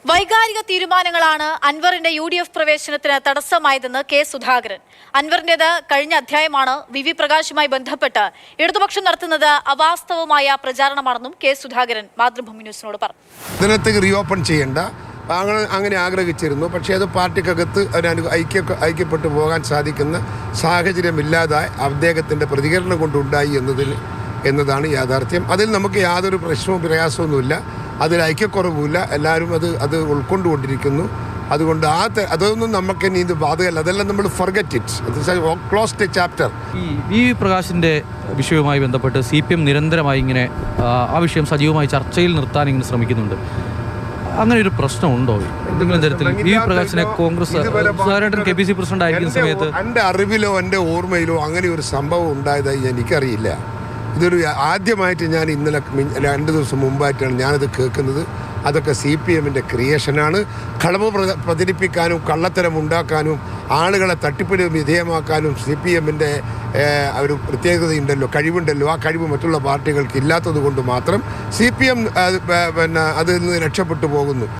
വൈകാരിക തീരുമാനങ്ങളാണ് അൻവറിന്റെ UDF പ്രവേശനത്തിന് തടസ്സമായതെന്ന് കെ സുധാകരൻ. അൻവറിന്റേത് കഴിഞ്ഞ അധ്യായമാണ്. വി പ്രകാശുമായി ബന്ധപ്പെട്ട് ഇടതുപക്ഷം നടത്തുന്നത് അവാസ്തവമായ പ്രചാരണമാണെന്നും കെ സുധാകരൻ മാതൃഭൂമി ന്യൂസിനോട് പറഞ്ഞു. ഇതിനകത്ത് റീഓപ്പൺ ചെയ്യേണ്ട അങ്ങനെ ആഗ്രഹിച്ചിരുന്നു. പക്ഷേ അത് പാർട്ടിക്കകത്ത് ഐക്യപ്പെട്ടു പോകാൻ സാധിക്കുന്ന സാഹചര്യമില്ലാതായി അദ്ദേഹത്തിൻ്റെ പ്രതികരണം കൊണ്ടുണ്ടായി എന്നതാണ് യാഥാർത്ഥ്യം. അതിൽ നമുക്ക് യാതൊരു പ്രശ്നവും പ്രയാസമൊന്നുമില്ല. അതിൽ ഐക്യക്കുറവുമില്ല. എല്ലാവരും അത് ഉൾക്കൊണ്ടുകൊണ്ടിരിക്കുന്നു. അതുകൊണ്ട് അതൊന്നും നമുക്ക് ഇനി ഇത് ബാധകമല്ല. അതെല്ലാം നമ്മൾ ഫർഗറ്റ് ഇറ്റ്. Closed chapter. ഈ വി പ്രകാശിൻ്റെ വിഷയവുമായി ബന്ധപ്പെട്ട് CPM നിരന്തരമായി ഇങ്ങനെ ആ വിഷയം സജീവമായി ചർച്ചയിൽ നിർത്താൻ ഇങ്ങനെ ശ്രമിക്കുന്നുണ്ട്. അങ്ങനെ ഒരു പ്രശ്നമുണ്ടോ എന്തെങ്കിലും തരത്തിൽ? വി പ്രകാശിനെ കോൺഗ്രസ് KPC പ്രസിഡന്റ് ആയിരിക്കുന്ന സമയത്ത് എൻ്റെ അറിവിലോ എൻ്റെ ഓർമ്മയിലോ അങ്ങനെ ഒരു സംഭവം ഉണ്ടായതായി എനിക്കറിയില്ല. ഇതൊരു ആദ്യമായിട്ട് ഞാൻ ഇന്നലെ 2 ദിവസം മുമ്പായിട്ടാണ് ഞാനത് കേൾക്കുന്നത്. അതൊക്കെ CPMൻ്റെ ക്രിയേഷനാണ്. കളവ് പ്രചരിപ്പിക്കാനും കള്ളത്തരം ഉണ്ടാക്കാനും ആളുകളെ തട്ടിപ്പിന് വിധേയമാക്കാനും CPMൻ്റെ ഒരു പ്രത്യേകതയുണ്ടല്ലോ, കഴിവുണ്ടല്ലോ. ആ കഴിവ് മറ്റുള്ള പാർട്ടികൾക്ക് ഇല്ലാത്തത് കൊണ്ട് മാത്രം CPM അതിൽ നിന്ന് രക്ഷപ്പെട്ടു പോകുന്നു.